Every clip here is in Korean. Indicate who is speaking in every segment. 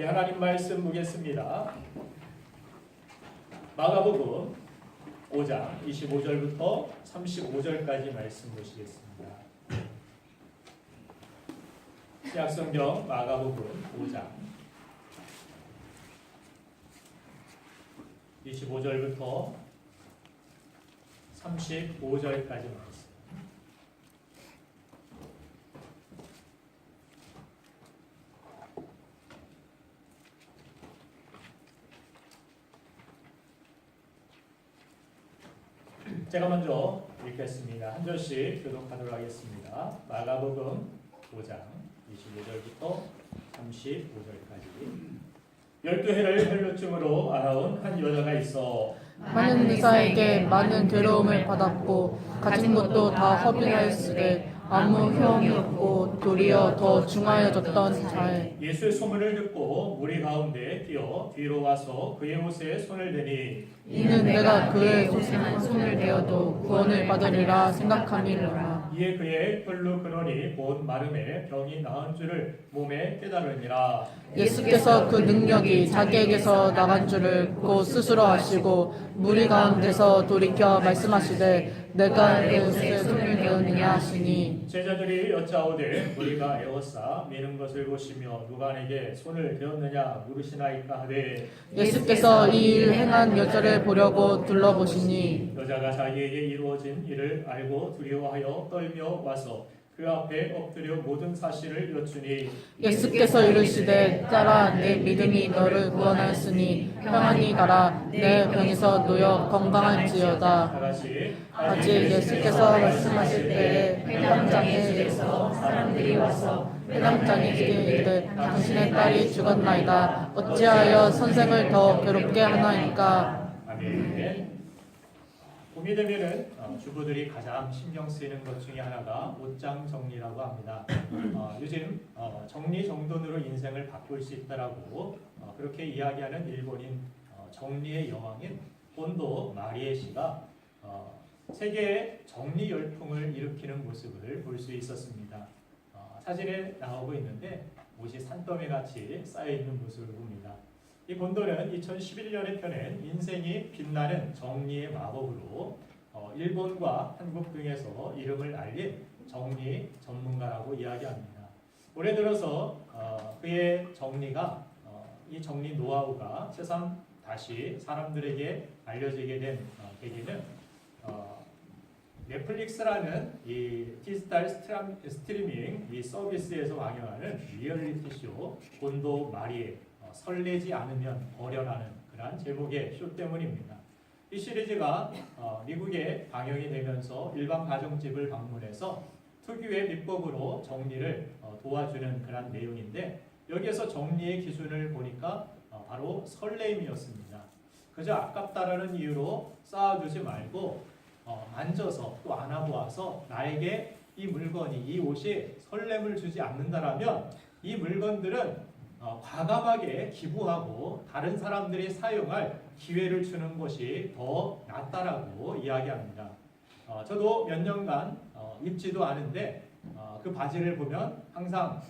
Speaker 1: 우리 하나님 말씀 보겠습니다. 마가복음 5장 25절부터 35절까지 말씀 보시겠습니다. 신약성경 마가복음 5장 25절부터 35절까지 말씀. 제가 먼저 읽겠습니다. 한 절씩 교독하도록 하겠습니다. 마가복음 5장 25절부터 35절까지. 12해를 혈루증으로 앓아온 한 여자가 있어
Speaker 2: 많은 의사에게 많은 괴로움을 받았고 가진 것도 다 허비하였으되 아무 효험이 없고 도리어 더 중하여졌던 자에
Speaker 1: 예수의 소문을 듣고 무리 가운데 뛰어 뒤로 와서 그의 옷에 손을 대니
Speaker 2: 이는 내가 그의 옷에만 손을 대어도 구원을 받으리라 생각함이로라.
Speaker 1: 이에 그의 혈루 근원이 곧 마름에 병이 나은 줄을 몸에 깨달으니라.
Speaker 2: 예수께서 그 능력이 자기에게서 나간 줄을 곧 스스로 아시고 무리 가운데서 돌이켜 말씀하시되 내가 내 옷에 손을 대었느냐 하시니
Speaker 1: 제자들이 여짜오되 우리가 에워싸 미는 것을 보시며 누가 내게 손을 대었느냐 물으시나이까 하되
Speaker 2: 예수께서 이 일 행한 여자를 보려고 둘러보시니
Speaker 1: 여자가 자기에게 이루어진 일을 알고 두려워하여 떨며 와서 그 앞에 엎드려 모든 사실을 여쭈니
Speaker 2: 예수께서 이르시되 딸아 내 믿음이 너를 구원하였으니 평안히 가라 내 병에서 놓여 건강할지어다.
Speaker 1: 다같이
Speaker 2: 아직 예수께서 말씀하실 때에 회당장의 집에서
Speaker 3: 사람들이 와서
Speaker 2: 회당장에게 이르되 당신의 딸이 죽었나이다 어찌하여 선생을 더 괴롭게 하나이까.
Speaker 1: 아멘. 봄이 되면은 주부들이 가장 신경 쓰이는 것 중에 하나가 옷장 정리라고 합니다. 요즘 정리정돈으로 인생을 바꿀 수 있다라고 그렇게 이야기하는 일본인 정리의 여왕인 본도 마리에 씨가 세계의 정리 열풍을 일으키는 모습을 볼 수 있었습니다. 사진에 나오고 있는데 옷이 산더미 같이 쌓여 있는 모습을 봅니다. 이 본도는 2011년에 펴낸 인생이 빛나는 정리의 마법으로 일본과 한국 등에서 이름을 알린 정리 전문가라고 이야기합니다. 올해 들어서 그의 정리가 이 정리 노하우가 새삼 다시 사람들에게 알려지게 된 계기는 넷플릭스라는 이 디지털 스트리밍 이 서비스에서 방영하는 리얼리티 쇼 본도 마리에 설레지 않으면 버려라는 그러한 제목의 쇼 때문입니다. 이 시리즈가 미국에 방영이 되면서 일반 가정집을 방문해서 특유의 비법으로 정리를 도와주는 그런 내용인데 여기에서 정리의 기준을 보니까 바로 설레임이었습니다. 그저 아깝다라는 이유로 쌓아두지 말고 만져서 또 안아보아서 나에게 이 물건이 이 옷이 설렘을 주지 않는다라면 이 물건들은 과감하게 기부하고 다른 사람들이 사용할 기회를 주는 것이 더 낫다라고 이야기합니다. 저도 몇 년간 입지도 않은데 그 바지를 보면 항상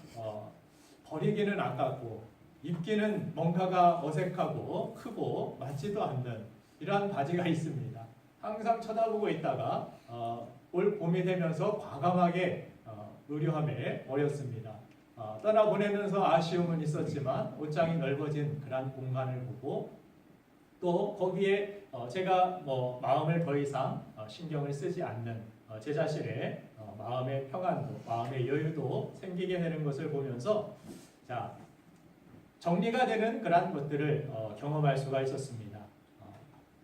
Speaker 1: 버리기는 아깝고 입기는 뭔가가 어색하고 크고 맞지도 않는 이러한 바지가 있습니다. 항상 쳐다보고 있다가 올 봄이 되면서 과감하게 의류함에 버렸습니다. 떠나보내면서 아쉬움은 있었지만 옷장이 넓어진 그런 공간을 보고 또 거기에 제가 마음을 더 이상 신경을 쓰지 않는 제 자신의 마음의 평안도 마음의 여유도 생기게 되는 것을 보면서 자 정리가 되는 그런 것들을 경험할 수가 있었습니다.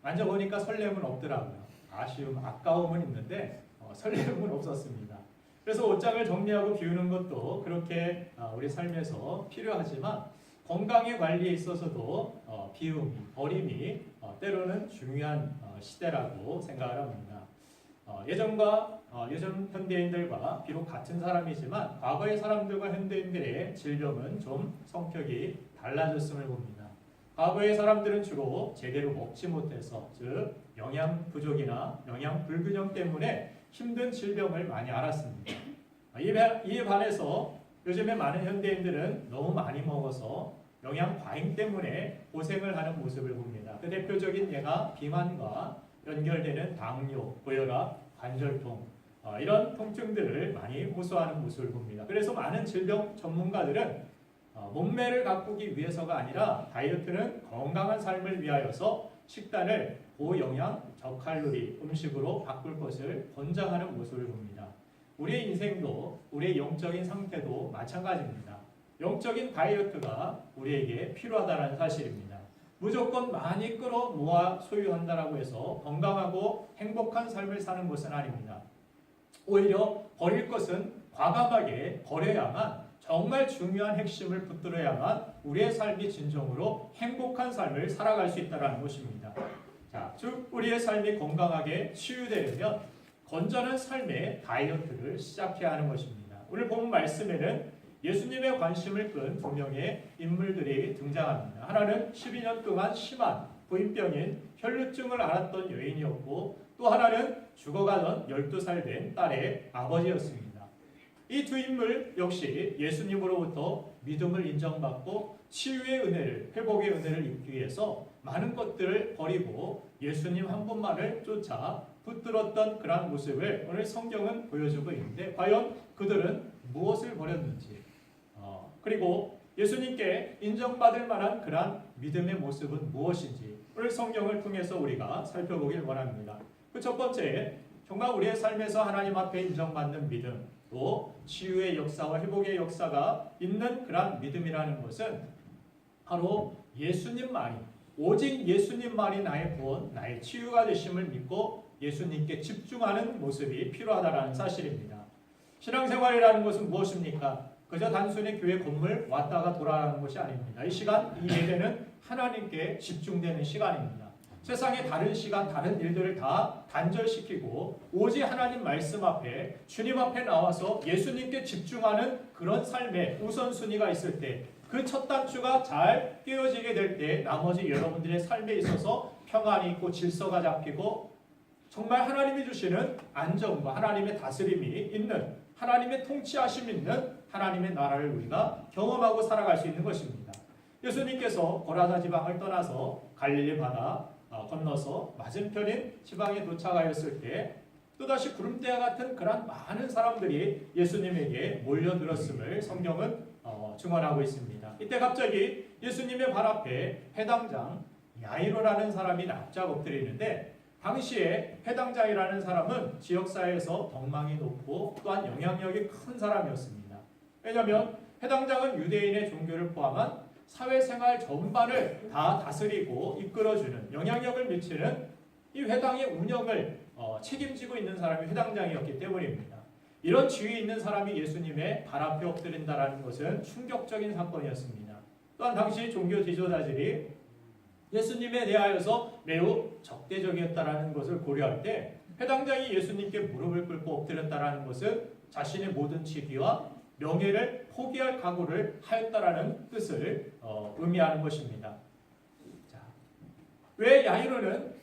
Speaker 1: 만져보니까 설렘은 없더라고요. 아쉬움, 아까움은 있는데 설렘은 없었습니다. 그래서 옷장을 정리하고 비우는 것도 그렇게 우리 삶에서 필요하지만 건강의 관리에 있어서도 비움이, 버림이 때로는 중요한 시대라고 생각을 합니다. 예전과 요즘 현대인들과 비록 같은 사람이지만 과거의 사람들과 현대인들의 질병은 좀 성격이 달라졌음을 봅니다. 과거의 사람들은 주로 제대로 먹지 못해서 즉 영양 부족이나 영양 불균형 때문에 힘든 질병을 많이 앓았습니다. 이에 반해서 요즘에 많은 현대인들은 너무 많이 먹어서 영양 과잉 때문에 고생을 하는 모습을 봅니다. 그 대표적인 예가 비만과 연결되는 당뇨, 고혈압, 관절통 이런 통증들을 많이 호소하는 모습을 봅니다. 그래서 많은 질병 전문가들은 몸매를 가꾸기 위해서가 아니라 다이어트는 건강한 삶을 위하여서 식단을 고영양, 저칼로리 음식으로 바꿀 것을 권장하는 모습을 봅니다. 우리의 인생도 우리의 영적인 상태도 마찬가지입니다. 영적인 다이어트가 우리에게 필요하다는 사실입니다. 무조건 많이 끌어 모아 소유한다라고 해서 건강하고 행복한 삶을 사는 것은 아닙니다. 오히려 버릴 것은 과감하게 버려야만 정말 중요한 핵심을 붙들어야만 우리의 삶이 진정으로 행복한 삶을 살아갈 수 있다는 것입니다. 자, 즉 우리의 삶이 건강하게 치유되려면 건전한 삶의 다이어트를 시작해야 하는 것입니다. 오늘 본 말씀에는 예수님의 관심을 끈 두 명의 인물들이 등장합니다. 하나는 12년 동안 심한 부인병인 혈루증을 앓았던 여인이었고 또 하나는 죽어가던 12살 된 딸의 아버지였습니다. 이 두 인물 역시 예수님으로부터 믿음을 인정받고 치유의 은혜를, 회복의 은혜를 입기 위해서 많은 것들을 버리고 예수님 한 분만을 쫓아 붙들었던 그러한 모습을 오늘 성경은 보여주고 있는데 과연 그들은 무엇을 버렸는지 그리고 예수님께 인정받을 만한 그러한 믿음의 모습은 무엇인지 오늘 성경을 통해서 우리가 살펴보길 원합니다. 그 첫 번째, 정말 우리의 삶에서 하나님 앞에 인정받는 믿음, 또 치유의 역사와 회복의 역사가 있는 그러한 믿음이라는 것은 바로 예수님만이, 오직 예수님만이 나의 구원, 나의 치유가 되심을 믿고 예수님께 집중하는 모습이 필요하다는 사실입니다. 신앙생활이라는 것은 무엇입니까? 그저 단순히 교회 건물 왔다가 돌아가는 것이 아닙니다. 이 시간, 이 예배는 하나님께 집중되는 시간입니다. 세상의 다른 시간, 다른 일들을 다 단절시키고 오직 하나님 말씀 앞에, 주님 앞에 나와서 예수님께 집중하는 그런 삶의 우선순위가 있을 때, 그 첫 단추가 잘 끼워지게 될 때 나머지 여러분들의 삶에 있어서 평안이 있고 질서가 잡히고 정말 하나님이 주시는 안정과 하나님의 다스림이 있는, 하나님의 통치하심 있는 하나님의 나라를 우리가 경험하고 살아갈 수 있는 것입니다. 예수님께서 고라사 지방을 떠나서 갈릴리 바다 건너서 맞은편인 지방에 도착하였을 때 또다시 구름대와 같은 그런 많은 사람들이 예수님에게 몰려들었음을 성경은 증언하고 있습니다. 이때 갑자기 예수님의 발 앞에 회당장 야이로라는 사람이 납작 엎드리는데 당시에 회당장이라는 사람은 지역사회에서 덕망이 높고 또한 영향력이 큰 사람이었습니다. 왜냐하면 회당장은 유대인의 종교를 포함한 사회생활 전반을 다 다스리고 이끌어주는 영향력을 미치는 이 회당의 운영을 책임지고 있는 사람이 회당장이었기 때문입니다. 이런 지위에 있는 사람이 예수님의 발 앞에 엎드린다는 것은 충격적인 사건이었습니다. 또한 당시 종교 지도자들이 예수님에 대하여서 매우 적대적이었다는 것을 고려할 때 회당장이 예수님께 무릎을 꿇고 엎드렸다는 것은 자신의 모든 직위와 명예를 포기할 각오를 하였다라는 뜻을 의미하는 것입니다. 자, 왜 야이로는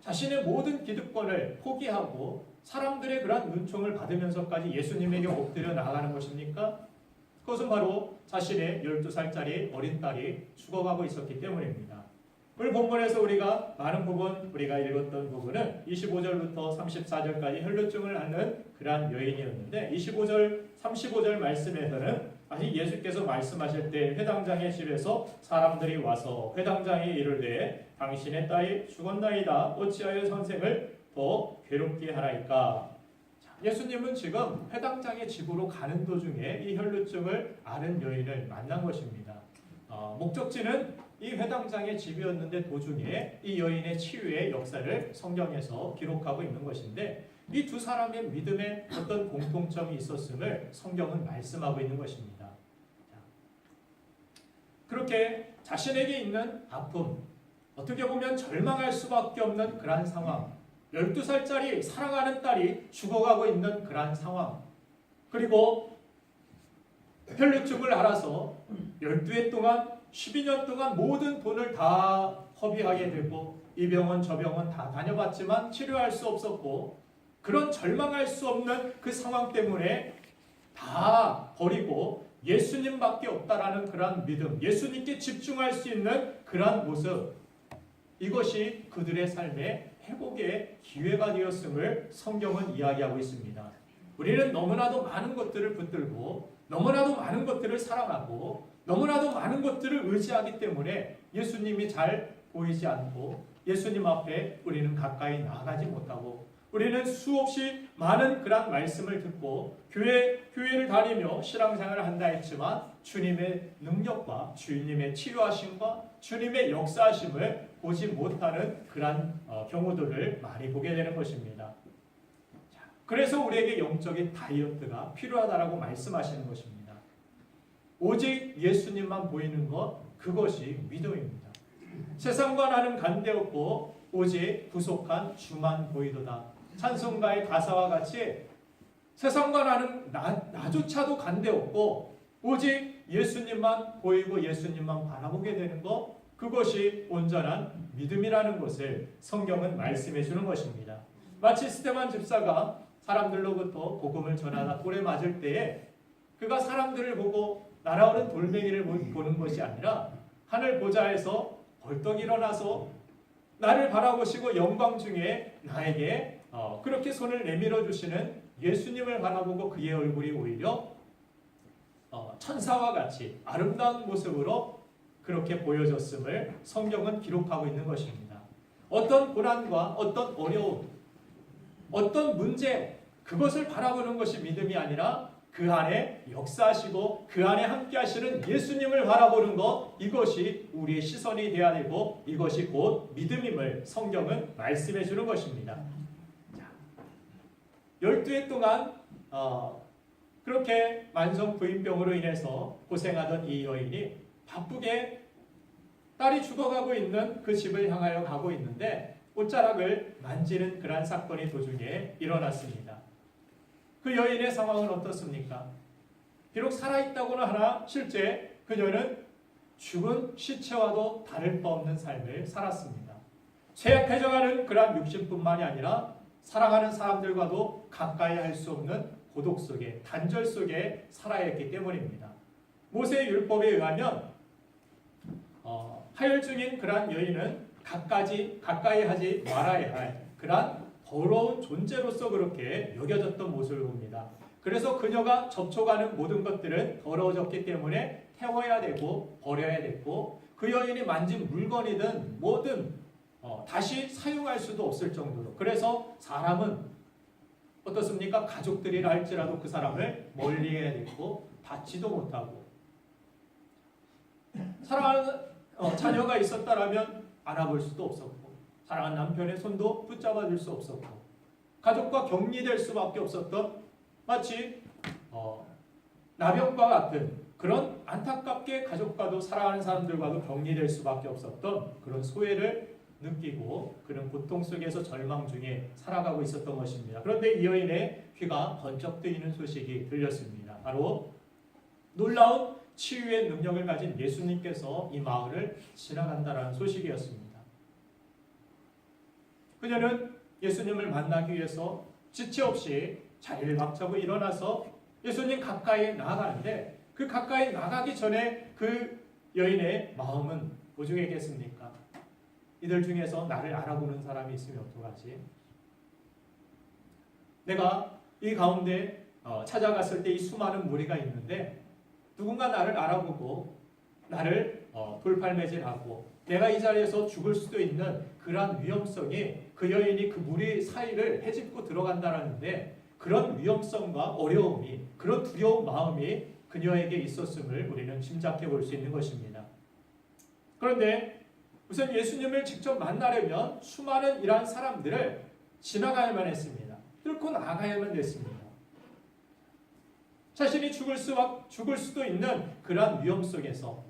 Speaker 1: 자신의 모든 기득권을 포기하고 사람들의 그러한 눈총을 받으면서까지 예수님에게 엎드려 나가는 것입니까? 그것은 바로 자신의 12살짜리 어린 딸이 죽어가고 있었기 때문입니다. 오늘 본문에서 우리가 많은 부분, 우리가 읽었던 부분은 25절부터 34절까지 혈루증을 앓는 그러한 여인이었는데 25절, 35절 말씀에서는 아직 예수께서 말씀하실 때 회당장의 집에서 사람들이 와서 회당장이 이르되 당신의 딸이 죽었나이다. 어찌하여 선생을 더 괴롭게 하라이까. 예수님은 지금 회당장의 집으로 가는 도중에 이 혈루증을 앓은 여인을 만난 것입니다. 목적지는 이 회당장의 집이었는데 도중에 이 여인의 치유의 역사를 성경에서 기록하고 있는 것인데 이 두 사람의 믿음에 어떤 공통점이 있었음을 성경은 말씀하고 있는 것입니다. 그렇게 자신에게 있는 아픔, 어떻게 보면 절망할 수밖에 없는 그러한 상황, 12살짜리 사랑하는 딸이 죽어가고 있는 그러한 상황, 그리고 혈루증을 앓아서 12해 동안 12년 동안 모든 돈을 다 허비하게 되고 이 병원 저 병원 다 다녀봤지만 치료할 수 없었고 그런 절망할 수 없는 그 상황 때문에 다 버리고 예수님밖에 없다라는 그러한 믿음, 예수님께 집중할 수 있는 그러한 모습, 이것이 그들의 삶의 회복의 기회가 되었음을 성경은 이야기하고 있습니다. 우리는 너무나도 많은 것들을 붙들고 너무나도 많은 것들을 사랑하고 너무나도 많은 것들을 의지하기 때문에 예수님이 잘 보이지 않고 예수님 앞에 우리는 가까이 나아가지 못하고 우리는 수없이 많은 그런 말씀을 듣고 교회를 다니며 신앙생활을 한다 했지만 주님의 능력과 주님의 치유하심과 주님의 역사하심을 보지 못하는 그런 경우들을 많이 보게 되는 것입니다. 그래서 우리에게 영적인 다이어트가 필요하다라고 말씀하시는 것입니다. 오직 예수님만 보이는 것, 그것이 믿음입니다. 세상과 나는 간대없고 오직 구속한 주만 보이도다. 찬송가의 가사와 같이 세상과 나는 나조차도 간대없고 오직 예수님만 보이고 예수님만 바라보게 되는 것, 그것이 온전한 믿음이라는 것을 성경은 말씀해 주는 것입니다. 마치 스데반 집사가 사람들로부터 복음을 전하다 돌에 맞을 때에 그가 사람들을 보고 날아오는 돌멩이를 보는 것이 아니라 하늘 보좌에서 벌떡 일어나서 나를 바라보시고 영광 중에 나에게 그렇게 손을 내밀어 주시는 예수님을 바라보고 그의 얼굴이 오히려 천사와 같이 아름다운 모습으로 그렇게 보여졌음을 성경은 기록하고 있는 것입니다. 어떤 고난과 어떤 어려움, 어떤 문제, 그것을 바라보는 것이 믿음이 아니라 그 안에 역사하시고 그 안에 함께 하시는 예수님을 바라보는 것, 이것이 우리의 시선이 되어야 되고 이것이 곧 믿음임을 성경은 말씀해 주는 것입니다. 12해 동안 그렇게 만성 부인병으로 인해서 고생하던 이 여인이 바쁘게 딸이 죽어가고 있는 그 집을 향하여 가고 있는데 옷자락을 만지는 그러한 사건이 도중에 일어났습니다. 그 여인의 상황은 어떻습니까? 비록 살아있다고는 하나 실제 그녀는 죽은 시체와도 다를 바 없는 삶을 살았습니다. 쇠약해져가는 그러한 육신뿐만이 아니라 사랑하는 사람들과도 가까이 할 수 없는 고독 속에, 단절 속에 살아야 했기 때문입니다. 모세의 율법에 의하면 하혈 중인 그러한 여인은 가까이 하지 말아야 할 그러한 더러운 존재로서 그렇게 여겨졌던 모습을 봅니다. 그래서 그녀가 접촉하는 모든 것들은 더러워졌기 때문에 태워야 되고 버려야 됐고 그 여인이 만진 물건이든 뭐든 다시 사용할 수도 없을 정도로, 그래서 사람은 어떻습니까? 가족들이라 할지라도 그 사람을 멀리해야 됐고 받지도 못하고, 사랑하는 자녀가 있었다라면 안아볼 수도 없었고 사랑하는 남편의 손도 붙잡아 줄 수 없었고 가족과 격리될 수밖에 없었던, 마치 나병과 같은 그런 안타깝게 가족과도 사랑하는 사람들과도 격리될 수밖에 없었던 그런 소외를 느끼고 그런 고통 속에서 절망 중에 살아가고 있었던 것입니다. 그런데 이 여인의 귀가 번쩍 뜨이는 소식이 들렸습니다. 바로 놀라운 치유의 능력을 가진 예수님께서 이 마을을 지나간다라는 소식이었습니다. 그녀는 예수님을 만나기 위해서 지체 없이 자리를 박차고 일어나서 예수님 가까이 나아가는데, 그 가까이 나가기 전에 그 여인의 마음은 오죽했겠습니까? 이들 중에서 나를 알아보는 사람이 있으면 어떡하지? 내가 이 가운데 찾아갔을 때 이 수많은 무리가 있는데 누군가 나를 알아보고 나를 돌팔매질하고 내가 이 자리에서 죽을 수도 있는 그러한 위험성이 그 여인이 그 무리 사이를 헤집고 들어간다라는데, 그런 위험성과 어려움이, 그런 두려운 마음이 그녀에게 있었음을 우리는 짐작해 볼 수 있는 것입니다. 그런데 우선 예수님을 직접 만나려면 수많은 이러한 사람들을 지나가야만 했습니다. 뚫고 나가야만 됐습니다. 자신이 죽을 수도 있는 그러한 위험 속에서,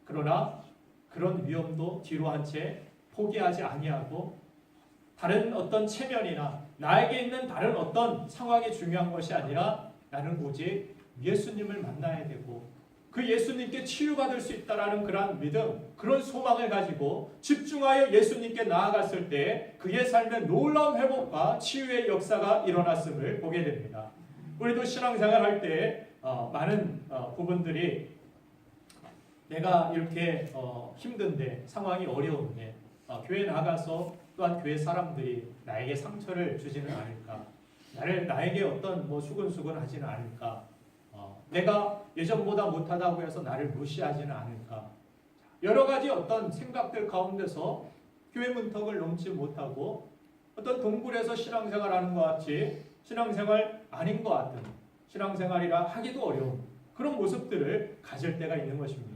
Speaker 1: 그러나 그런 위험도 뒤로 한 채 포기하지 아니하고 다른 어떤 체면이나 나에게 있는 다른 어떤 상황이 중요한 것이 아니라 나는 오직 예수님을 만나야 되고 그 예수님께 치유받을 수 있다라는 그런 믿음, 그런 소망을 가지고 집중하여 예수님께 나아갔을 때 그의 삶에 놀라운 회복과 치유의 역사가 일어났음을 보게 됩니다. 우리도 신앙생활 할 때 많은 부분들이 내가 이렇게 힘든데 상황이 어려운데 교회 나가서 또한 교회 사람들이 나에게 상처를 주지는 않을까, 나에게 어떤 수근수근 하지는 않을까, 내가 예전보다 못하다고 해서 나를 무시하지는 않을까, 여러 가지 어떤 생각들 가운데서 교회 문턱을 넘지 못하고 어떤 동굴에서 신앙생활하는 것 같이 신앙생활 아닌 것 같은, 신앙생활이라 하기도 어려운 그런 모습들을 가질 때가 있는 것입니다.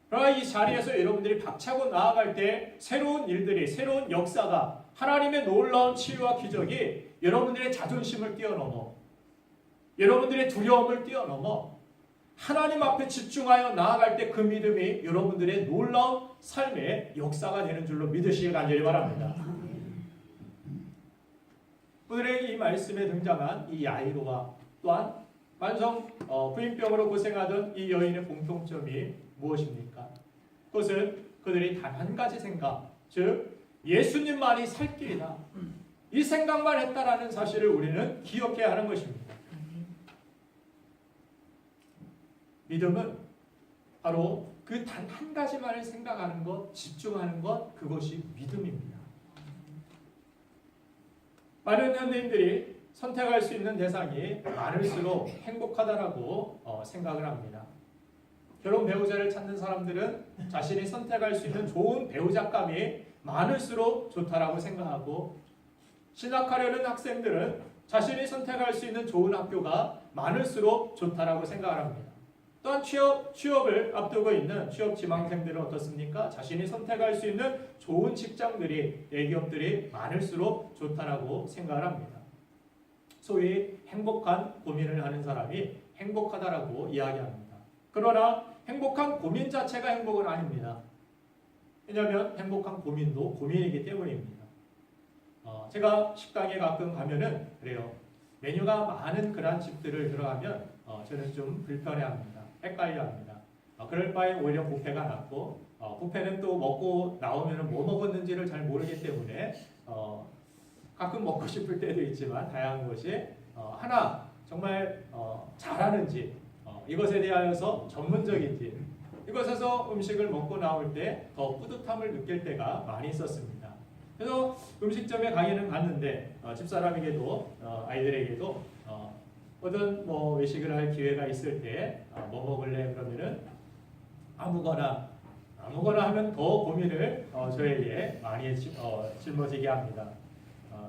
Speaker 1: 그러나 이 자리에서 여러분들이 박차고 나아갈 때 새로운 일들이, 새로운 역사가, 하나님의 놀라운 치유와 기적이 여러분들의 자존심을 뛰어넘어, 여러분들의 두려움을 뛰어넘어 하나님 앞에 집중하여 나아갈 때 그 믿음이 여러분들의 놀라운 삶의 역사가 되는 줄로 믿으시길 간절히 바랍니다. 오늘의 이 말씀에 등장한 이 야이로와 또한 만성 부인병으로 고생하던 이 여인의 공통점이 무엇입니까? 그것은 그들이 단 한 가지 생각, 즉 예수님만이 살 길이다, 이 생각만 했다라는 사실을 우리는 기억해야 하는 것입니다. 믿음은 바로 그 단 한 가지만을 생각하는 것, 집중하는 것, 그것이 믿음입니다. 많은 현대인들이 선택할 수 있는 대상이 많을수록 행복하다라고 생각을 합니다. 결혼 배우자를 찾는 사람들은 자신이 선택할 수 있는 좋은 배우자감이 많을수록 좋다라고 생각하고, 신학하려는 학생들은 자신이 선택할 수 있는 좋은 학교가 많을수록 좋다라고 생각을 합니다. 또한 취업을 앞두고 있는 취업 지망생들은 어떻습니까? 자신이 선택할 수 있는 좋은 직장들이, 대기업들이 많을수록 좋다라고 생각을 합니다. 소위 행복한 고민을 하는 사람이 행복하다라고 이야기합니다. 그러나 행복한 고민 자체가 행복은 아닙니다. 왜냐하면 행복한 고민도 고민이기 때문입니다. 제가 식당에 가끔 가면은 그래요. 메뉴가 많은 그런 집들을 들어가면 저는 좀 불편해합니다. 헷갈려합니다. 그럴 바에 오히려 뷔페가 낫고, 뷔페는 또 먹고 나오면 뭐 먹었는지를 잘 모르기 때문에 가끔 먹고 싶을 때도 있지만 다양한 것이 하나 정말 잘하는지, 이것에 대하여서 전문적인지, 이것에서 음식을 먹고 나올 때 더 뿌듯함을 느낄 때가 많이 있었습니다. 그래서 음식점에 가기는 갔는데 집사람에게도 아이들에게도 어떤 외식을 할 기회가 있을 때 뭐 먹을래 그러면은 아무거나 하면 더 고민을 저에게 많이 짊어지게 합니다.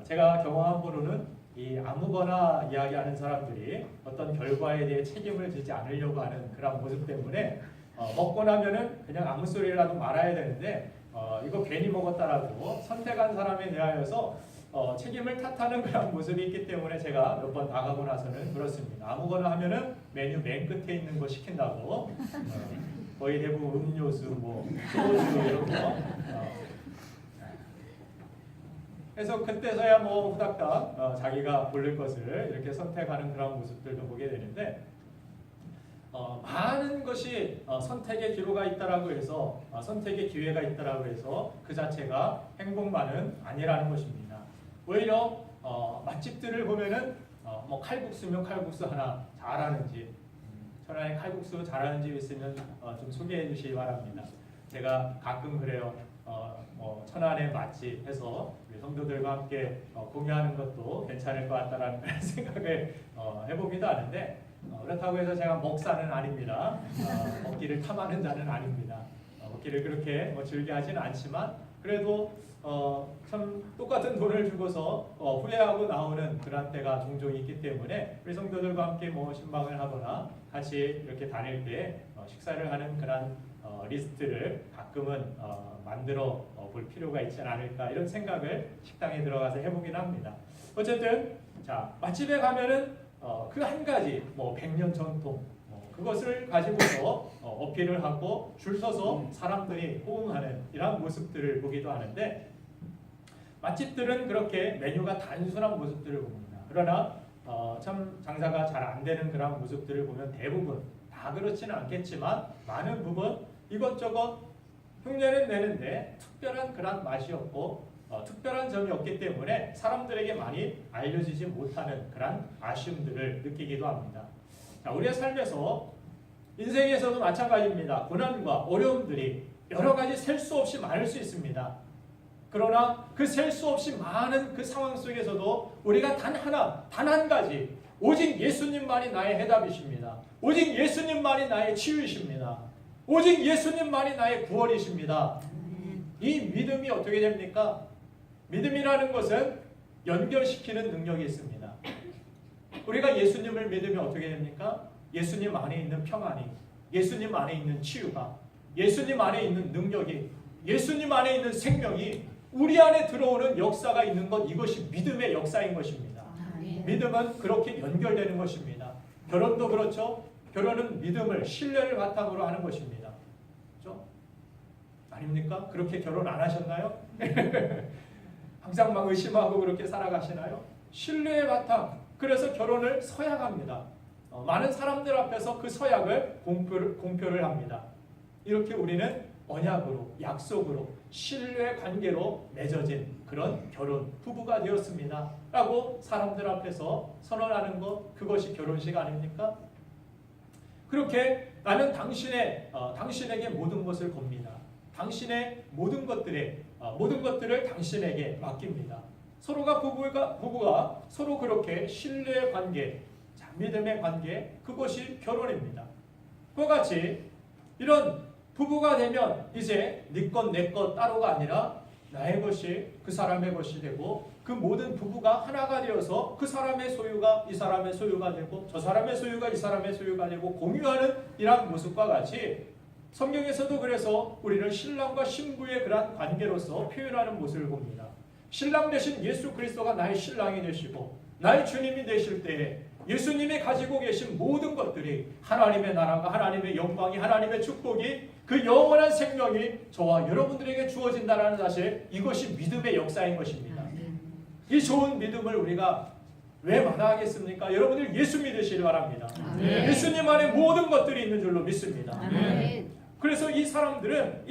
Speaker 1: 제가 경험한 바로는 이 아무거나 이야기하는 사람들이 어떤 결과에 대해 책임을 지지 않으려고 하는 그런 모습 때문에 먹고 나면은 그냥 아무 소리라도 말아야 되는데 이거 괜히 먹었다라고 선택한 사람에 대하여서 책임을 탓하는 그런 모습이 있기 때문에 제가 몇 번 나가고 나서는 그렇습니다. 아무거나 하면은 메뉴 맨 끝에 있는 거 시킨다고, 거의 대부분 음료수, 소주 이런 거. 그래서 그때서야 후닥닥 자기가 고를 것을 이렇게 선택하는 그런 모습들도 보게 되는데, 많은 것이 선택의 기로가 있다라고 해서, 선택의 기회가 있다라고 해서 그 자체가 행복만은 아니라는 것입니다. 오히려 맛집들을 보면은 칼국수면 칼국수 하나 잘하는지, 천안에 칼국수 잘하는 집 있으면 좀 소개해 주시기 바랍니다. 제가 가끔 그래요. 천안의 맛집 해서 우리 성도들과 함께 공유하는 것도 괜찮을 것 같다라는 생각을 해보기도 하는데, 그렇다고 해서 제가 먹사는 아닙니다. 먹기를 탐하는 자는 아닙니다. 먹기를 그렇게 즐겨하지는 않지만 그래도 참 똑같은 돈을 주고서 후회하고 나오는 그런 때가 종종 있기 때문에 우리 성도들과 함께 신방을 하거나 같이 이렇게 다닐 때 식사를 하는 그런 리스트를 가끔은 만들어 볼 필요가 있지 않을까, 이런 생각을 식당에 들어가서 해보긴 합니다. 어쨌든 자, 맛집에 가면은 그 한 가지 100년 전통 그것을 가지고서 어필을 하고 줄 서서 사람들이 호응하는 이런 모습들을 보기도 하는데, 맛집들은 그렇게 메뉴가 단순한 모습들을 봅니다. 그러나 참 장사가 잘 안 되는 그런 모습들을 보면 대부분, 다 그렇지는 않겠지만 많은 부분 이것저것 흉내는 내는데 특별한 그런 맛이 없고 특별한 점이 없기 때문에 사람들에게 많이 알려지지 못하는 그런 아쉬움들을 느끼기도 합니다. 자, 우리의 삶에서 인생에서도 마찬가지입니다. 고난과 어려움들이 여러 가지 셀 수 없이 많을 수 있습니다. 그러나 그 셀 수 없이 많은 그 상황 속에서도 우리가 단 한 가지, 오직 예수님만이 나의 해답이십니다. 오직 예수님만이 나의 치유이십니다. 오직 예수님만이 나의 구원이십니다. 이 믿음이 어떻게 됩니까? 믿음이라는 것은 연결시키는 능력이 있습니다. 우리가 예수님을 믿으면 어떻게 됩니까? 예수님 안에 있는 평안이, 예수님 안에 있는 치유가, 예수님 안에 있는 능력이, 예수님 안에 있는 생명이 우리 안에 들어오는 역사가 있는 것, 이것이 믿음의 역사인 것입니다. 믿음은 그렇게 연결되는 것입니다. 결혼도 그렇죠. 결혼은 믿음을, 신뢰를 바탕으로 하는 것입니다. 그렇죠? 아닙니까? 그렇게 결혼 안 하셨나요? 항상 막 의심하고 그렇게 살아가시나요? 신뢰의 바탕. 그래서 결혼을 서약합니다. 많은 사람들 앞에서 그 서약을 공표를 합니다. 이렇게 우리는 언약으로, 약속으로, 신뢰 관계로 맺어진 그런 결혼, 부부가 되었습니다. 라고 사람들 앞에서 선언하는 것, 그것이 결혼식 아닙니까? 그렇게 나는 당신에게 모든 것을 겁니다. 당신의 모든 것들을 당신에게 맡깁니다. 부부가 서로 그렇게 신뢰의 관계, 믿음의 관계, 그것이 결혼입니다. 그와 같이 이런 부부가 되면 이제 네 것 내 것 따로가 아니라 나의 것이 그 사람의 것이 되고, 그 모든 부부가 하나가 되어서 그 사람의 소유가 이 사람의 소유가 되고, 저 사람의 소유가 이 사람의 소유가 되고, 공유하는 이러한 모습과 같이 성경에서도 그래서 우리는 신랑과 신부의 그러한 관계로서 표현하는 모습을 봅니다. 신랑 되신 예수 그리스도가 나의 신랑이 되시고 나의 주님이 되실 때에 예수님이 가지고 계신 모든 것들이, 하나님의 나라가, 하나님의 영광이, 하나님의 축복이, 그 영원한 생명이 저와 여러분들에게 주어진다는 사실, 이것이 믿음의 역사인 것입니다. 이 좋은 믿음을 우리가 왜 마다하겠습니까? 여러분들 예수 믿으시기 바랍니다. 예수님 안에 모든 것들이 있는 줄로 믿습니다. 그래서 이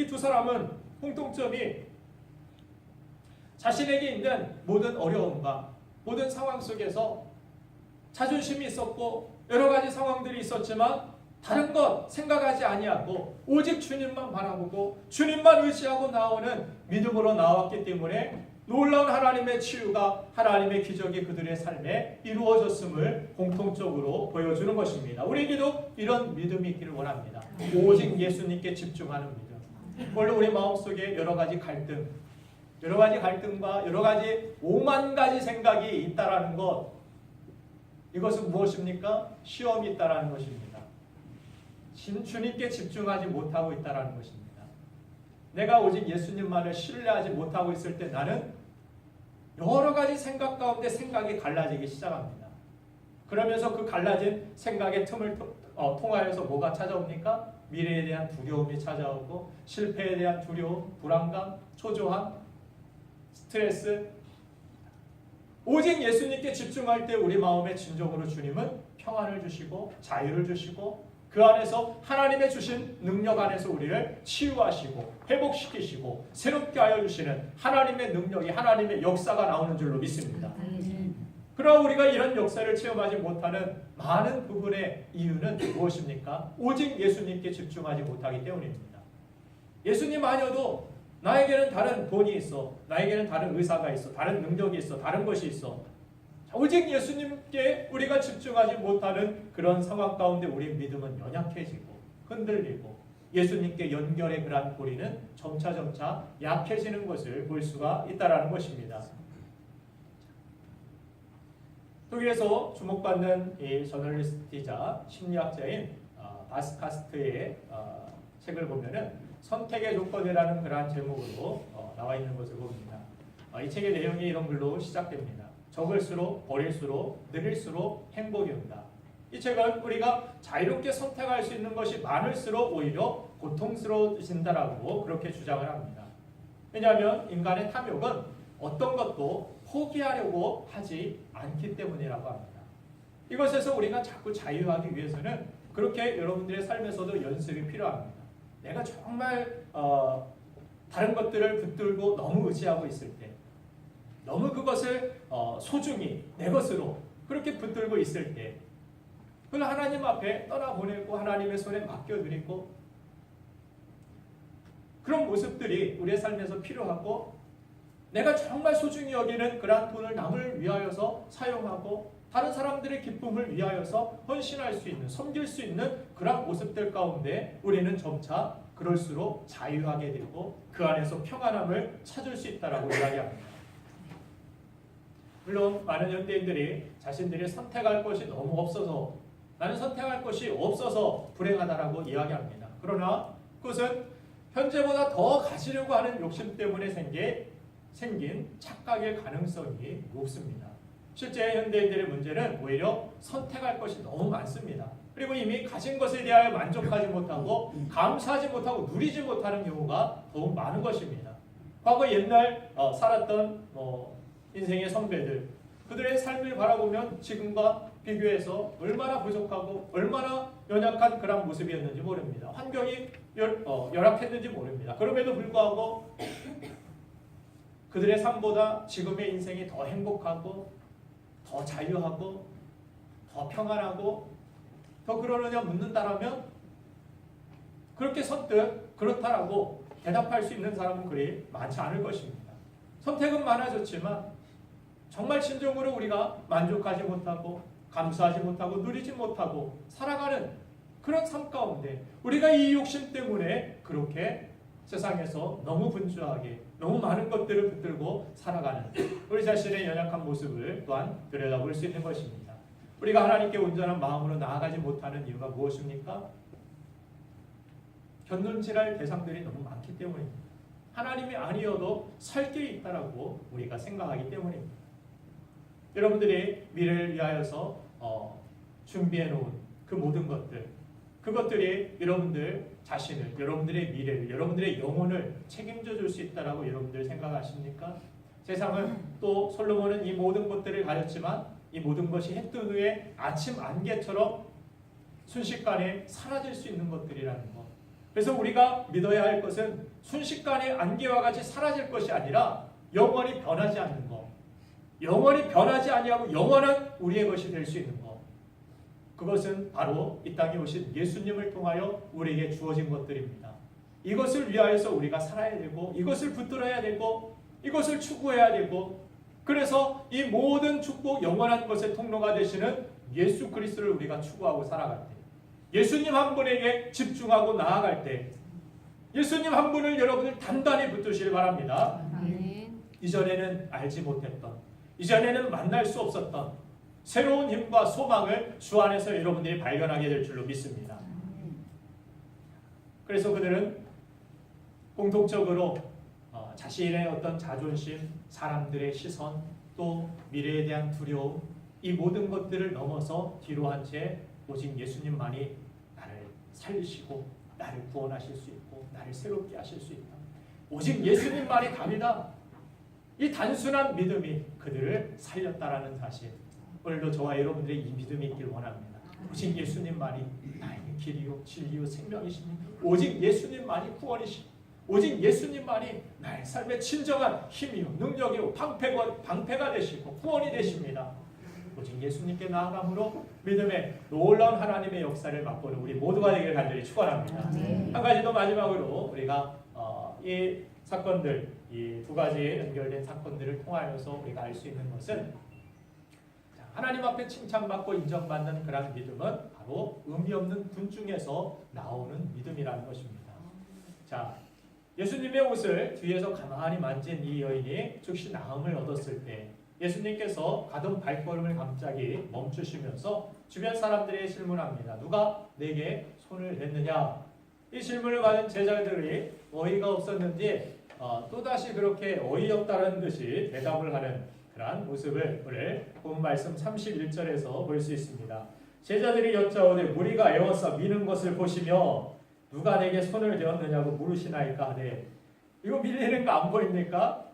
Speaker 1: 두 사람은 공통점이 자신에게 있는 모든 어려움과 모든 상황 속에서 자존심이 있었고 여러 가지 상황들이 있었지만 다른 것 생각하지 아니하고 오직 주님만 바라보고 주님만 의지하고 나오는 믿음으로 나왔기 때문에 놀라운 하나님의 치유가, 하나님의 기적이 그들의 삶에 이루어졌음을 공통적으로 보여주는 것입니다. 우리에게도 이런 믿음이 있기를 원합니다. 오직 예수님께 집중하는 믿음. 물론 우리 마음속에 여러 가지 갈등과 여러 가지 5만 가지 생각이 있다라는 것, 이것은 무엇입니까? 시험이 있다라는 것입니다. 주님께 집중하지 못하고 있다라는 것입니다. 내가 오직 예수님만을 신뢰하지 못하고 있을 때 나는 여러 가지 생각 가운데 생각이 갈라지기 시작합니다. 그러면서 그 갈라진 생각의 틈을 통하여서 뭐가 찾아옵니까? 미래에 대한 두려움이 찾아오고, 실패에 대한 두려움, 불안감, 초조함, 스트레스. 오직 예수님께 집중할 때 우리 마음에 진정으로 주님은 평안을 주시고 자유를 주시고, 그 안에서 하나님의 주신 능력 안에서 우리를 치유하시고 회복시키시고 새롭게 하여 주시는 하나님의 능력이, 하나님의 역사가 나오는 줄로 믿습니다. 그러나 우리가 이런 역사를 체험하지 못하는 많은 부분의 이유는 무엇입니까? 오직 예수님께 집중하지 못하기 때문입니다. 예수님 아니어도 나에게는 다른 돈이 있어, 나에게는 다른 의사가 있어, 다른 능력이 있어, 다른 것이 있어. 오직 예수님께 우리가 집중하지 못하는 그런 상황 가운데 우리의 믿음은 연약해지고 흔들리고, 예수님께 연결의 그러한 고리는 점차 약해지는 것을 볼 수가 있다는 것입니다. 독일에서 주목받는 이 저널리스트이자 심리학자인 바스카스트의 책을 보면은 선택의 조건이라는 그러한 제목으로 나와 있는 것을 봅니다. 이 책의 내용이 이런 글로 시작됩니다. 적을수록, 버릴수록, 늘릴수록 행복이 온다. 이 책은 우리가 자유롭게 선택할 수 있는 것이 많을수록 오히려 고통스러워진다라고 그렇게 주장을 합니다. 왜냐하면 인간의 탐욕은 어떤 것도 포기하려고 하지 않기 때문이라고 합니다. 이것에서 우리가 자꾸 자유하기 위해서는 그렇게 여러분들의 삶에서도 연습이 필요합니다. 내가 정말 다른 것들을 붙들고 너무 의지하고 있을 때, 너무 그것을 소중히 내 것으로 그렇게 붙들고 있을 때, 그걸 하나님 앞에 떠나보내고 하나님의 손에 맡겨드리고 그런 모습들이 우리의 삶에서 필요하고 내가 정말 소중히 여기는 그러한 돈을 남을 위하여서 사용하고 다른 사람들의 기쁨을 위하여서 헌신할 수 있는, 섬길 수 있는 그러한 모습들 가운데 우리는 점차 그럴수록 자유하게 되고 그 안에서 평안함을 찾을 수 있다라고 이야기합니다. 물론 많은 현대인들이 자신들이 선택할 것이 너무 없어서 나는 선택할 것이 없어서 불행하다라고 이야기합니다. 그러나 그것은 현재보다 더 가지려고 하는 욕심 때문에 생긴 착각의 가능성이 높습니다. 실제 현대인들의 문제는 오히려 선택할 것이 너무 많습니다. 그리고 이미 가진 것에 대하여 만족하지 못하고 감사하지 못하고 누리지 못하는 경우가 더욱 많은 것입니다. 과거 옛날 살았던 인생의 선배들 그들의 삶을 바라보면 지금과 비교해서 얼마나 부족하고 얼마나 연약한 그런 모습이었는지 모릅니다. 환경이 열악했는지 모릅니다. 그럼에도 불구하고 그들의 삶보다 지금의 인생이 더 행복하고 더 자유하고 더 평안하고 더 그러느냐 묻는다라면 그렇게 선뜻 그렇다라고 대답할 수 있는 사람은 그리 많지 않을 것입니다. 선택은 많아졌지만 정말 진정으로 우리가 만족하지 못하고 감사하지 못하고 누리지 못하고 살아가는 그런 삶 가운데 우리가 이 욕심 때문에 그렇게 세상에서 너무 분주하게 너무 많은 것들을 붙들고 살아가는 우리 자신의 연약한 모습을 또한 들여다볼 수 있는 것입니다. 우리가 하나님께 온전한 마음으로 나아가지 못하는 이유가 무엇입니까? 견눈질할 대상들이 너무 많기 때문입니다. 하나님이 아니어도 살 길이 있다라고 우리가 생각하기 때문입니다. 여러분들이 미래를 위하여서 준비해 놓은 그 모든 것들 그것들이 여러분들 자신을, 여러분들의 미래를, 여러분들의 영혼을 책임져 줄 수 있다라고 여러분들 생각하십니까? 세상은 또 솔로몬은 이 모든 것들을 가졌지만 이 모든 것이 해 뜬 후에 아침 안개처럼 순식간에 사라질 수 있는 것들이라는 것. 그래서 우리가 믿어야 할 것은 순식간에 안개와 같이 사라질 것이 아니라 영원히 변하지 않는 것. 영원히 변하지 아니하고 영원한 우리의 것이 될 수 있는 것. 그것은 바로 이 땅에 오신 예수님을 통하여 우리에게 주어진 것들입니다. 이것을 위하여서 우리가 살아야 되고 이것을 붙들어야 되고 이것을 추구해야 되고 그래서 이 모든 축복 영원한 것의 통로가 되시는 예수 그리스도를 우리가 추구하고 살아갈 때 예수님 한 분에게 집중하고 나아갈 때 예수님 한 분을 여러분을 단단히 붙드시길 바랍니다. 이전에는 알지 못했던 이전에는 만날 수 없었던 새로운 힘과 소망을 주 안에서 여러분들이 발견하게 될 줄로 믿습니다. 그래서 그들은 공통적으로 자신의 어떤 자존심, 사람들의 시선, 또 미래에 대한 두려움 이 모든 것들을 넘어서 뒤로 한 채 오직 예수님만이 나를 살리시고 나를 구원하실 수 있고 나를 새롭게 하실 수 있다. 오직 예수님만이 답이다. 이 단순한 믿음이 그들을 살렸다라는 사실 오늘도 저와 여러분들의 이 믿음이 있길 원합니다. 오직 예수님만이 나에게 길이요 진리요 생명이십니다. 오직 예수님만이 구원이십니다. 오직 예수님만이 나의 삶의 진정한 힘이요 능력이요 방패가 되시고 구원이 되십니다. 오직 예수님께 나아감으로 믿음의 놀라운 하나님의 역사를 맛보는 우리 모두가 되기를 간절히 축원합니다. 한 가지 더 마지막으로 우리가 이 사건들 이 두 가지 연결된 사건들을 통하여서 우리가 알 수 있는 것은 하나님 앞에 칭찬받고 인정받는 그런 믿음은 바로 의미 없는 군중에서 나오는 믿음이라는 것입니다. 자, 예수님의 옷을 뒤에서 가만히 만진 이 여인이 즉시 나음을 얻었을 때 예수님께서 가던 발걸음을 갑자기 멈추시면서 주변 사람들에게 질문합니다. 누가 내게 손을 댔느냐? 이 질문을 받은 제자들이 어이가 없었는지 또다시 그렇게 어이없다는 듯이 대답을 하는 그러한 모습을 오늘 본 말씀 31절에서 볼 수 있습니다. 제자들이 여짜오되 무리가 애워싸 미는 것을 보시며 누가 내게 손을 대었느냐고 물으시나이까 하되 이거 밀리는 거 안 보입니까?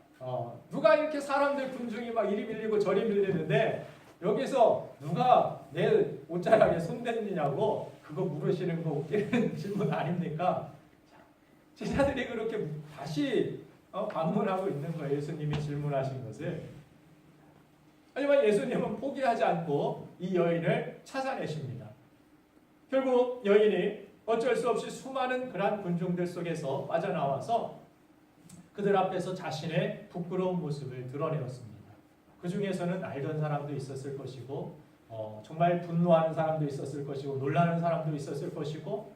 Speaker 1: 누가 이렇게 사람들 군중이 막 이리 밀리고 저리 밀리는데 여기서 누가 내 옷자락에 손댔느냐고 그거 물으시는 거 웃기는 질문 아닙니까? 제자들이 그렇게 다시 반문하고 있는 거예요. 예수님이 질문하신 것을. 하지만 예수님은 포기하지 않고 이 여인을 찾아내십니다. 결국 여인이 어쩔 수 없이 수많은 그러한 군중들 속에서 빠져나와서 그들 앞에서 자신의 부끄러운 모습을 드러내었습니다. 그 중에서는 알던 사람도 있었을 것이고 정말 분노하는 사람도 있었을 것이고 놀라는 사람도 있었을 것이고,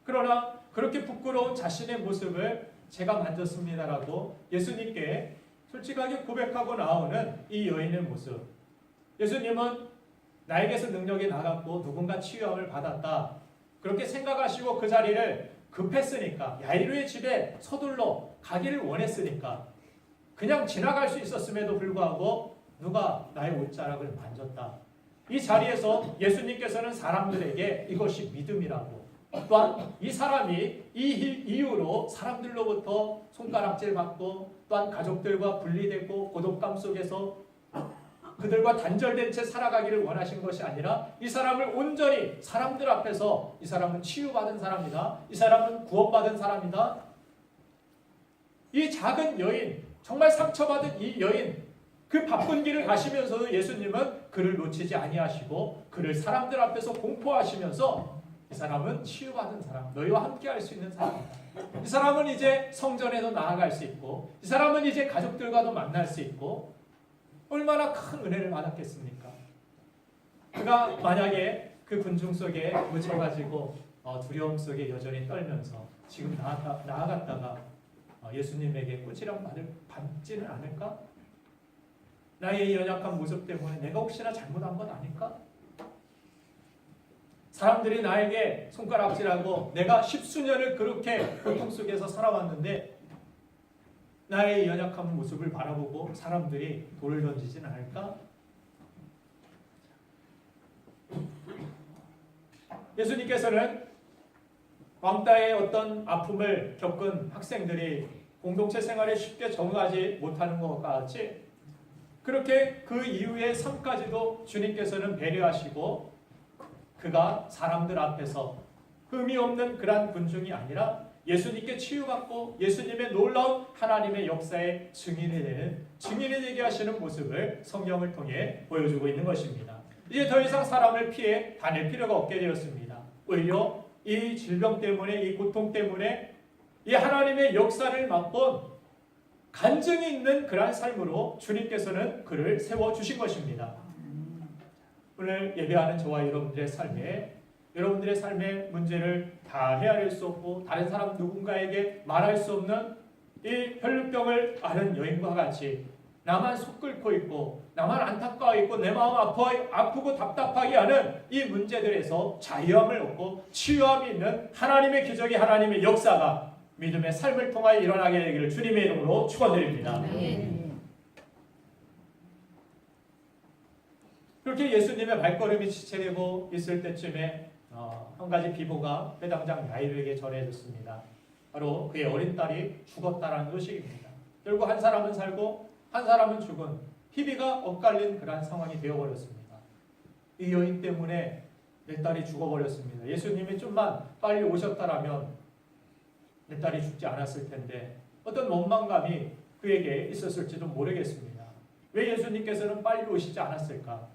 Speaker 1: 그러나 그렇게 부끄러운 자신의 모습을 제가 만졌습니다라고 예수님께 솔직하게 고백하고 나오는 이 여인의 모습, 예수님은 나에게서 능력이 나갔고 누군가 치유함을 받았다 그렇게 생각하시고 그 자리를 급했으니까, 야이로의 집에 서둘러 가기를 원했으니까 그냥 지나갈 수 있었음에도 불구하고 누가 나의 옷자락을 만졌다. 이 자리에서 예수님께서는 사람들에게 이것이 믿음이라고, 또한 이 사람이 이 이유로 사람들로부터 손가락질 받고 또한 가족들과 분리되고 고독감 속에서 그들과 단절된 채 살아가기를 원하신 것이 아니라 이 사람을 온전히 사람들 앞에서 이 사람은 치유받은 사람이다, 이 사람은 구원받은 사람이다, 이 작은 여인, 정말 상처받은 이 여인, 그 바쁜 길을 가시면서도 예수님은 그를 놓치지 아니하시고 그를 사람들 앞에서 공포하시면서 이 사람은 치유받은 사람, 너희와 함께 할 수 있는 사람이다. 이 사람은 이제 성전에도 나아갈 수 있고 이 사람은 이제 가족들과도 만날 수 있고, 얼마나 큰 은혜를 받았겠습니까? 그가 만약에 그 군중 속에 묻혀가지고 두려움 속에 여전히 떨면서 지금 나아갔다가 예수님에게 꼬치랑 받지는 않을까? 나의 연약한 모습 때문에 내가 혹시나 잘못한 건 아닐까? 사람들이 나에게 손가락질하고 내가 십수년을 그렇게 고통 속에서 살아왔는데 나의 연약한 모습을 바라보고 사람들이 돌을 던지진 않을까? 예수님께서는 왕따의 어떤 아픔을 겪은 학생들이 공동체 생활에 쉽게 적응하지 못하는 것과 같이 그렇게 그 이후의 삶까지도 주님께서는 배려하시고 그가 사람들 앞에서 흠이 없는 그러한 군중이 아니라 예수님께 치유받고 예수님의 놀라운 하나님의 역사의 증인이 되게 하시는 모습을 성경을 통해 보여주고 있는 것입니다. 이제 더 이상 사람을 피해 다닐 필요가 없게 되었습니다. 오히려 이 질병 때문에, 이 고통 때문에 이 하나님의 역사를 맛본 간증이 있는 그러한 삶으로 주님께서는 그를 세워주신 것입니다. 오늘 예배하는 저와 여러분들의 삶의 문제를 다 헤아릴 수 없고 다른 사람 누군가에게 말할 수 없는 이 혈루병을 앓은 여인과 같이 나만 속 끓고 있고 나만 안타까워 있고 내 마음 아프고 답답하게 하는 이 문제들에서 자유함을 얻고 치유함이 있는 하나님의 기적이, 하나님의 역사가 믿음의 삶을 통하여 일어나게 되기를 주님의 이름으로 축원드립니다. 그렇게 예수님의 발걸음이 지체되고 있을 때쯤에 한 가지 비보가 회당장 야이로에게 전해졌습니다. 바로 그의 어린 딸이 죽었다라는 소식입니다. 결국 한 사람은 살고 한 사람은 죽은 희비가 엇갈린 그러한 상황이 되어버렸습니다. 이 여인 때문에 내 딸이 죽어버렸습니다. 예수님이 좀만 빨리 오셨다라면 내 딸이 죽지 않았을 텐데, 어떤 원망감이 그에게 있었을지도 모르겠습니다. 왜 예수님께서는 빨리 오시지 않았을까?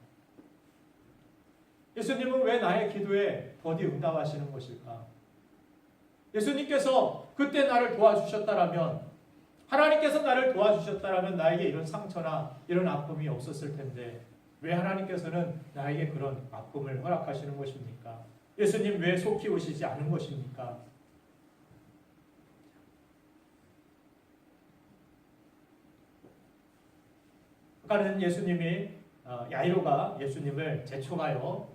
Speaker 1: 예수님은 왜 나의 기도에 더디 응답하시는 것일까? 예수님께서 그때 나를 도와주셨다라면, 하나님께서 나를 도와주셨다라면 나에게 이런 상처나 이런 아픔이 없었을 텐데 왜 하나님께서는 나에게 그런 아픔을 허락하시는 것입니까? 예수님 왜 속히 오시지 않은 것입니까? 아까는 예수님이 야이로가 예수님을 재촉하여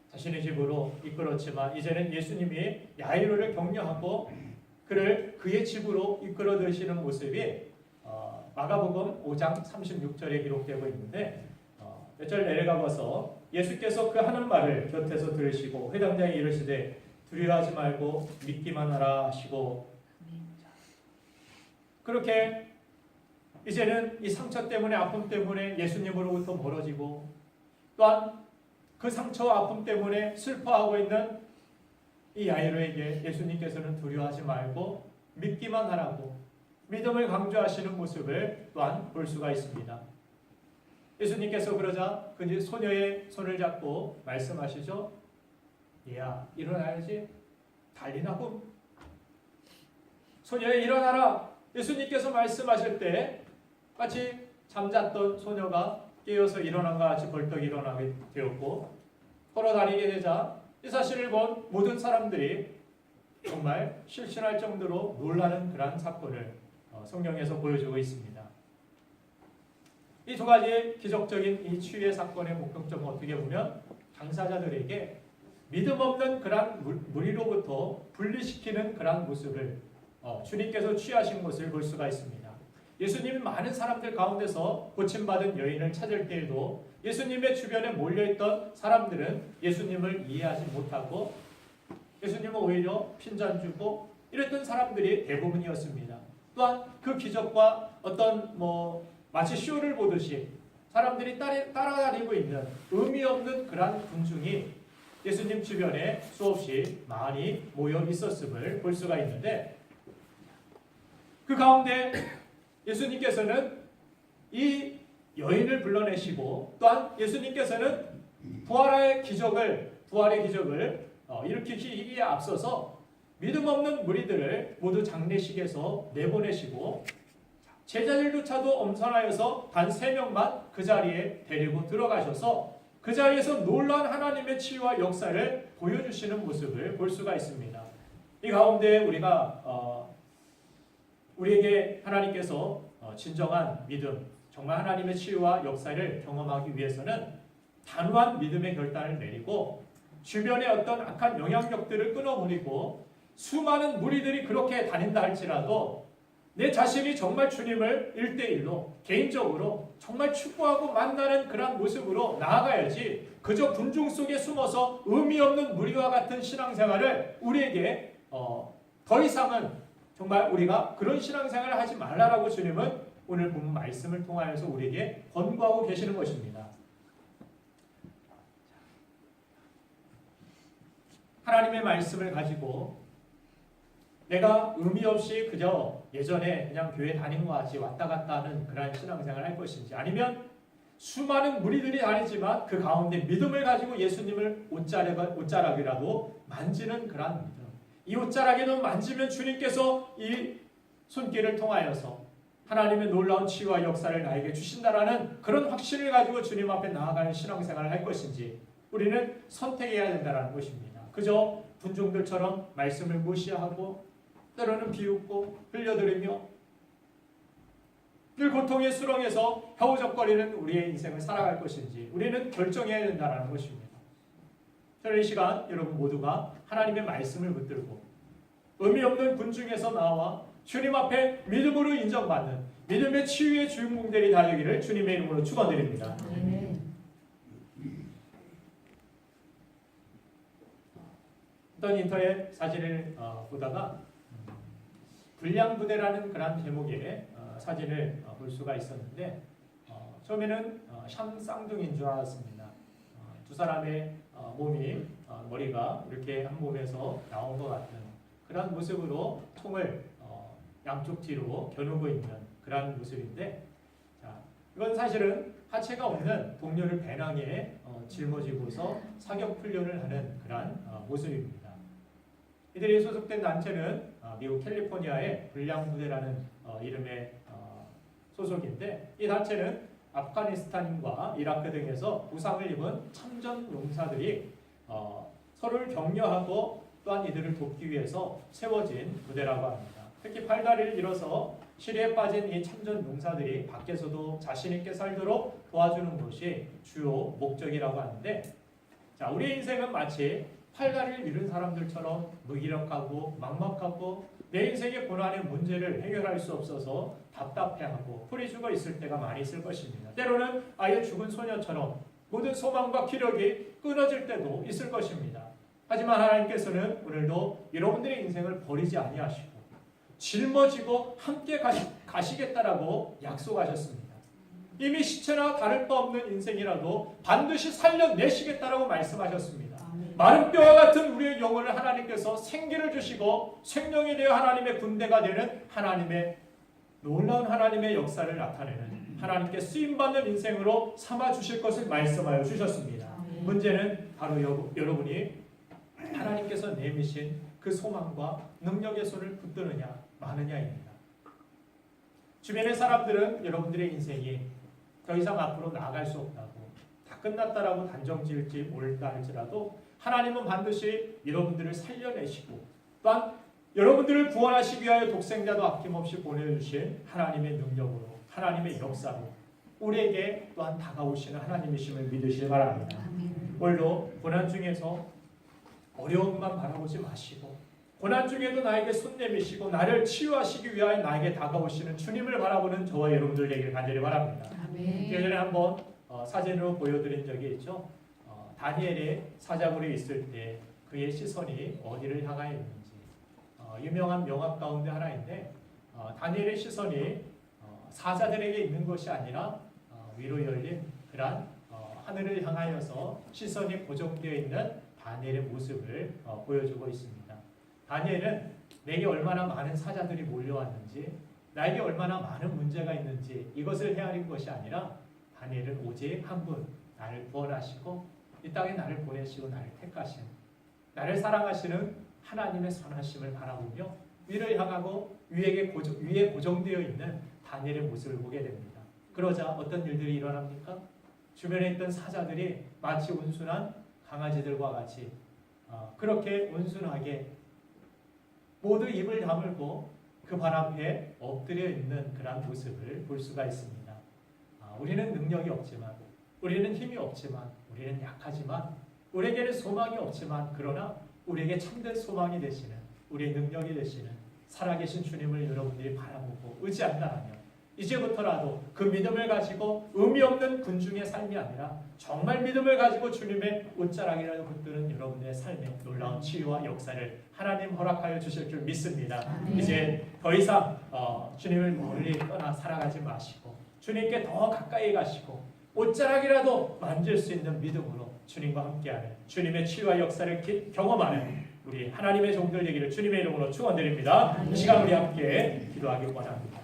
Speaker 1: 자신의 집으로 이끌었지만 이제는 예수님이 야이로를 격려하고 그를 그의 집으로 이끌어 드시는 모습이 마가복음 5장 36절에 기록되고 있는데, 몇 절 내려가봐서 예수께서 그 하는 말을 곁에서 들으시고 회당장에 이르시되 두려워하지 말고 믿기만 하라 하시고, 그렇게 이제는 이 상처 때문에, 아픔 때문에 예수님으로부터 멀어지고 또한 그 상처와 아픔 때문에 슬퍼하고 있는 이 야이로에게 예수님께서는 두려워하지 말고 믿기만 하라고 믿음을 강조하시는 모습을 또한 볼 수가 있습니다. 예수님께서 그러자 그 소녀의 손을 잡고 말씀하시죠. 얘야 일어나야지. 달리나고. 소녀야 일어나라. 예수님께서 말씀하실 때 마치 잠잤던 소녀가 깨어서 일어난 것 같이 벌떡 일어나게 되었고, 걸어다니게 되자 이 사실을 본 모든 사람들이 정말 실신할 정도로 놀라는 그러한 사건을 성경에서 보여주고 있습니다. 이 두 가지의 기적적인 이 치유의 사건의 목적점은 어떻게 보면 당사자들에게 믿음 없는 그러한 무리로부터 분리시키는 그러한 모습을 주님께서 취하신 것을 볼 수가 있습니다. 예수님 많은 사람들 가운데서 고침받은 여인을 찾을 때에도 예수님의 주변에 몰려있던 사람들은 예수님을 이해하지 못하고 예수님은 오히려 핀잔 주고 이랬던 사람들이 대부분이었습니다. 또한 그 기적과 어떤 마치 쇼를 보듯이 사람들이 따라다니고 있는 의미 없는 그러한 군중이 예수님 주변에 수없이 많이 모여 있었음을 볼 수가 있는데, 그 가운데 예수님께서는 이 여인을 불러내시고 또한 예수님께서는 부활의 기적을 일으키기에 앞서서 믿음 없는 무리들을 모두 장례식에서 내보내시고 제자들조차도 엄선하여서 단 3명만 그 자리에 데리고 들어가셔서 그 자리에서 놀라운 하나님의 치유와 역사를 보여주시는 모습을 볼 수가 있습니다. 이 가운데 우리에게 하나님께서 진정한 믿음, 정말 하나님의 치유와 역사를 경험하기 위해서는 단호한 믿음의 결단을 내리고 주변의 어떤 악한 영향력들을 끊어버리고, 수많은 무리들이 그렇게 다닌다 할지라도 내 자신이 정말 주님을 1대1로 개인적으로 정말 추구하고 만나는 그런 모습으로 나아가야지, 그저 군중 속에 숨어서 의미 없는 무리와 같은 신앙생활을 우리에게 더 이상은 정말 우리가 그런 신앙생활을 하지 말라라고 주님은 오늘 본 말씀을 통하여서 우리에게 권고하고 계시는 것입니다. 하나님의 말씀을 가지고 내가 의미 없이 그저 예전에 그냥 교회 다닌 것 같이 왔다 갔다 하는 그런 신앙생활을 할 것인지, 아니면 수많은 무리들이 다니지만 그 가운데 믿음을 가지고 예수님을 옷자락이라도 만지는 그런 믿음. 이 옷자락에도 만지면 주님께서 이 손길을 통하여서 하나님의 놀라운 치유와 역사를 나에게 주신다라는 그런 확신을 가지고 주님 앞에 나아가는 신앙생활을 할 것인지 우리는 선택해야 된다는 것입니다. 그저 군중들처럼 말씀을 무시하고 때로는 비웃고 흘려들으며 늘 고통의 수렁에서 허우적거리는 우리의 인생을 살아갈 것인지 우리는 결정해야 된다는 것입니다. 저는 이 시간 여러분 모두가 하나님의 말씀을 붙들고 의미 없는 군중에서 나와 주님 앞에 믿음으로 인정받는 믿음의 치유의 주인공들이 되기를 주님의 이름으로 축원드립니다. 어떤 인터넷 사진을 보다가 불량부대라는 그런 제목의 사진을 볼 수가 있었는데, 처음에는 쌍둥이인 줄 알았습니다. 두 사람의 몸이 머리가 이렇게 한 몸에서 나온 것 같은 그런 모습으로 총을 양쪽 뒤로 겨누고 있는 그런 모습인데, 이건 사실은 하체가 없는 동료를 배낭에 짊어지고서 사격 훈련을 하는 그런 모습입니다. 이들이 소속된 단체는 미국 캘리포니아의 불량부대라는 이름의 소속인데, 이 단체는 아프가니스탄과 이라크 등에서 부상을 입은 참전 용사들이 서로를 격려하고 또한 이들을 돕기 위해서 세워진 부대라고 합니다. 특히 팔다리를 잃어서 시리에 빠진 이 참전 용사들이 밖에서도 자신 있게 살도록 도와주는 것이 주요 목적이라고 하는데, 우리의 인생은 마치 팔다리를 잃은 사람들처럼 무기력하고 막막하고 내 인생의 고난의 문제를 해결할 수 없어서 답답해하고 풀이 죽어 있을 때가 많이 있을 것입니다. 때로는 아예 죽은 소녀처럼 모든 소망과 기력이 끊어질 때도 있을 것입니다. 하지만 하나님께서는 오늘도 여러분들의 인생을 버리지 아니하시고 짊어지고 함께 가시겠다라고 약속하셨습니다. 이미 시체나 다를 바 없는 인생이라도 반드시 살려내시겠다라고 말씀하셨습니다. 마른 뼈와 같은 우리의 영혼을 하나님께서 생기를 주시고 생명이 되어 하나님의 군대가 되는 하나님의 놀라운 하나님의 역사를 나타내는 하나님께 쓰임받는 인생으로 삼아주실 것을 말씀하여 주셨습니다. 문제는 바로 여러분이 하나님께서 내미신 그 소망과 능력의 손을 붙드느냐 마느냐입니다. 주변의 사람들은 여러분들의 인생이 더 이상 앞으로 나아갈 수 없다고, 다 끝났다라고 단정 지을지 모른다 할지라도 하나님은 반드시 여러분들을 살려내시고 또한 여러분들을 구원하시기 위하여 독생자도 아낌없이 보내주신 하나님의 능력으로, 하나님의 역사로 우리에게 또한 다가오시는 하나님이심을 믿으시기 바랍니다. 오늘도 고난 중에서 어려움만 바라보지 마시고, 고난 중에도 나에게 손 내미시고 나를 치유하시기 위하여 나에게 다가오시는 주님을 바라보는 저와 여러분들 되기를 간절히 바랍니다. 예전에 한번 사진으로 보여드린 적이 있죠. 다니엘의 사자굴에 있을 때 그의 시선이 어디를 향하여 있는지, 유명한 명화 가운데 하나인데 다니엘의 시선이 사자들에게 있는 것이 아니라 위로 열린 그런 하늘을 향하여서 시선이 고정되어 있는 다니엘의 모습을 보여주고 있습니다. 다니엘은 내게 얼마나 많은 사자들이 몰려왔는지, 나에게 얼마나 많은 문제가 있는지 이것을 헤아린 것이 아니라 다니엘은 오직 한 분, 나를 구원하시고 이 땅에 나를 보내시고 나를 택하신, 나를 사랑하시는 하나님의 선하심을 바라보며 위를 향하고 위에 고정되어 있는 다니엘의 모습을 보게 됩니다. 그러자 어떤 일들이 일어납니까? 주변에 있던 사자들이 마치 온순한 강아지들과 같이 그렇게 온순하게 모두 입을 다물고 그 발 앞에 엎드려 있는 그런 모습을 볼 수가 있습니다. 우리는 능력이 없지만, 우리는 힘이 없지만, 우리는 약하지만, 우리에게는 소망이 없지만, 그러나 우리에게 참된 소망이 되시는, 우리의 능력이 되시는 살아계신 주님을 여러분들이 바라보고 의지한다면 이제부터라도 그 믿음을 가지고 의미 없는 군중의 삶이 아니라 정말 믿음을 가지고 주님의 옷자락이라도 붙드는 여러분들의 삶에 놀라운 치유와 역사를 하나님 허락하여 주실 줄 믿습니다. 이제 더 이상 주님을 멀리 떠나 살아가지 마시고 주님께 더 가까이 가시고 옷자락이라도 만질 수 있는 믿음으로 주님과 함께하는, 주님의 치유와 역사를 경험하는 우리 하나님의 종들 되기를 주님의 이름으로 축원드립니다. 이 시간 우리 함께 기도하기 원합니다.